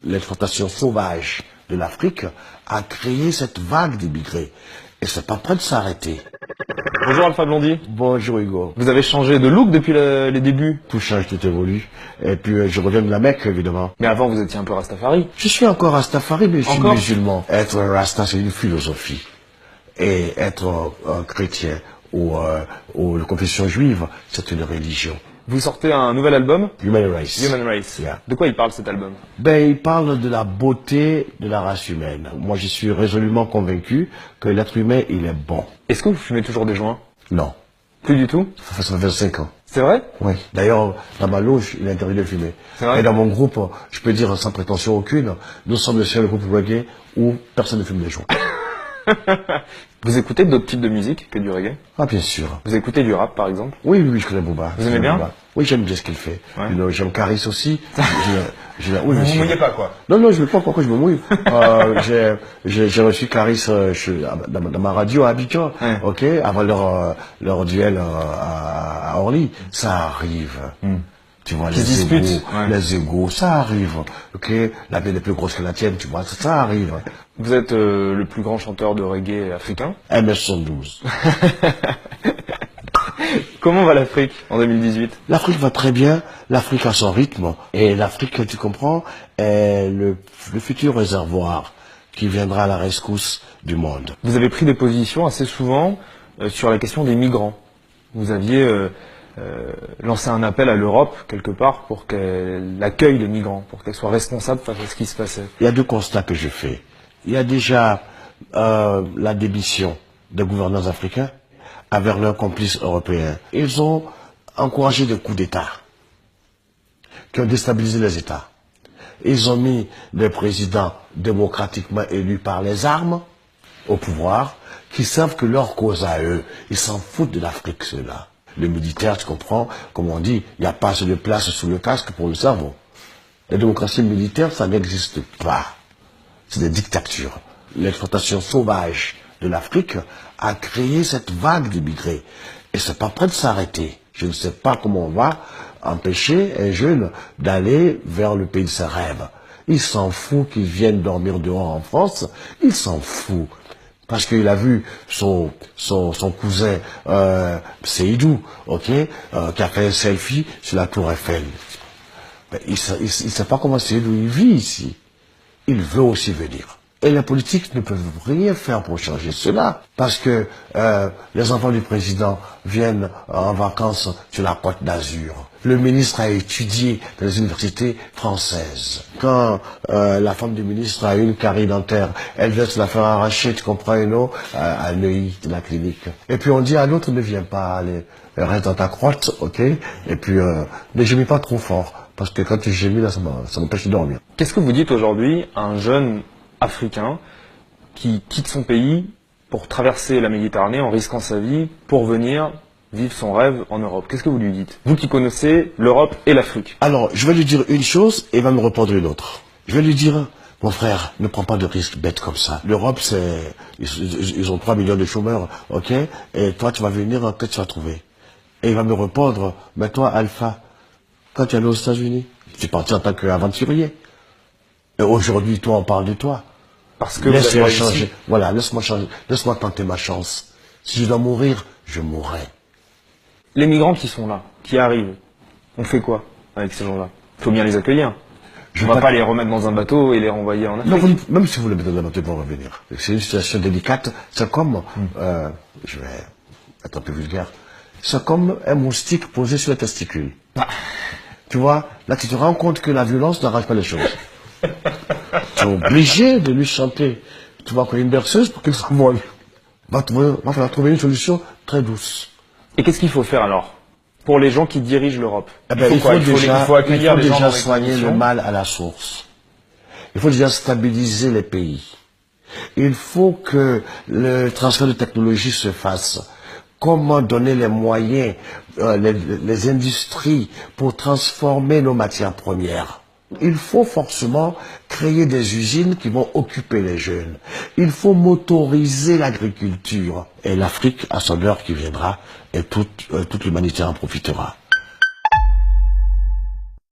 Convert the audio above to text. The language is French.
L'exploitation sauvage de l'Afrique a créé cette vague d'immigrés. Et c'est pas prêt de s'arrêter. Bonjour Alpha Blondy. Bonjour Hugo. Vous avez changé de look depuis les débuts. Tout change, tout évolue. Et puis je reviens de la Mecque, évidemment. Mais avant vous étiez un peu Rastafari. Je suis encore Rastafari, mais je suis Encore musulman. Être Rasta, c'est une philosophie. Et être chrétien ou de confession juive, c'est une religion. Vous sortez un nouvel album, Human Race. Human Race. Yeah. De quoi il parle cet album? Ben, il parle de la beauté de la race humaine. Moi, je suis résolument convaincu que l'être humain, il est bon. Est-ce que vous fumez toujours des joints? Non. Plus du tout? Ça fait 25 ans. C'est vrai? Oui. D'ailleurs, dans ma loge, il est interdit de fumer. C'est vrai? Et dans mon groupe, je peux dire sans prétention aucune, nous sommes le seul groupe reggae où personne ne fume des joints. Vous écoutez d'autres types de musique que du reggae? Ah, bien sûr. Vous écoutez du rap par exemple? Oui, oui, je connais Booba. Vous aimez bien? Booba. Oui, j'aime bien ce qu'il fait. Ouais. J'aime Caris aussi. Oui, Vous bien vous sûr. mouillez pas quoi? Non, non, je ne veux pas pourquoi je me mouille. J'ai reçu Caris dans ma radio à Abidjan, Ouais. ok, avant leur duel à Orly. Ça arrive. Tu vois, Qui se disputent, ouais. les égos, ça arrive. Ok, la mienne est plus grosse que la tienne, tu vois, ça arrive. Vous êtes le plus grand chanteur de reggae africain. MS112. Comment va l'Afrique en 2018? L'Afrique va très bien, l'Afrique a son rythme, et l'Afrique, tu comprends, est le futur réservoir qui viendra à la rescousse du monde. Vous avez pris des positions assez souvent sur la question des migrants. Vous aviez lancé un appel à l'Europe, quelque part, pour qu'elle accueille les migrants, pour qu'elle soit responsable face à ce qui se passait. Il y a deux constats que je fais. Il y a déjà la démission des gouvernants africains avec leurs complices européens. Ils ont encouragé des coups d'État qui ont déstabilisé les États. Ils ont mis des présidents démocratiquement élus par les armes au pouvoir, qui savent que leur cause à eux, ils s'en foutent de l'Afrique, ceux-là. Le militaire, tu comprends, comme on dit, il n'y a pas assez de place sous le casque pour le cerveau. La démocratie militaire, ça n'existe pas. C'est des dictatures. L'exploitation sauvage de l'Afrique a créé cette vague d'immigrés. Et c'est pas prêt de s'arrêter. Je ne sais pas comment on va empêcher un jeune d'aller vers le pays de ses rêves. Il s'en fout qu'il vienne dormir dehors en France. Il s'en fout. Parce qu'il a vu son cousin Seydou, ok, qui a fait un selfie sur la tour Eiffel. Mais il sait pas comment Seydou il vit ici. Il veut aussi venir. Et les politiques ne peuvent rien faire pour changer cela. Parce que les enfants du président viennent en vacances sur la Côte d'Azur. Le ministre a étudié dans les universités françaises. Quand la femme du ministre a une carie dentaire, elle vient se la faire arracher, tu comprends, non, à Neuilly, de la clinique. Et puis on dit à l'autre, ne viens pas, allez, reste dans ta crotte, ok. Et puis ne gémis pas trop fort. Parce que quand tu gémis, là, ça m'empêche de dormir. Qu'est-ce que vous dites aujourd'hui à un jeune africain qui quitte son pays pour traverser la Méditerranée en risquant sa vie pour venir vivre son rêve en Europe? Qu'est-ce que vous lui dites? Vous qui connaissez l'Europe et l'Afrique. Alors, je vais lui dire une chose et il va me répondre une autre. Je vais lui dire, mon frère, ne prends pas de risques bêtes comme ça. L'Europe, ils ont 3 millions de chômeurs, ok? Et toi, tu vas venir, que tu vas trouver? Et il va me répondre, mais toi, Alpha, quand tu es allé aux États-Unis, tu es parti en tant qu'aventurier. Et aujourd'hui, toi, on parle de toi. Parce que Laisse-moi vous avez réussi. changer. Voilà, laisse-moi changer. Laisse-moi tenter ma chance. Si je dois mourir, je mourrai. Les migrants qui sont là, qui arrivent, on fait quoi avec ces gens-là? Il faut bien les accueillir. On ne va pas les remettre dans un bateau et les renvoyer en Afrique. Non, même si vous les mettez dans la bateau, ils vont revenir. C'est une situation délicate. C'est comme, je vais être un peu vulgaire, c'est comme un moustique posé sur les testicules. Tu vois, là tu te rends compte que la violence n'arrange pas les choses. Tu es obligé de lui chanter. Tu vas prendre une berceuse pour qu'il s'envole. Va falloir trouver une solution très douce. Et qu'est-ce qu'il faut faire alors pour les gens qui dirigent l'Europe? Eh ben, il faut accueillir les gens déjà dans les soigner conditions. le mal à la source. Il faut déjà stabiliser les pays. Il faut que le transfert de technologie se fasse. Comment donner les moyens, les industries pour transformer nos matières premières? Il faut forcément créer des usines qui vont occuper les jeunes. Il faut motoriser l'agriculture. Et l'Afrique a son heure qui viendra et toute l'humanité en profitera.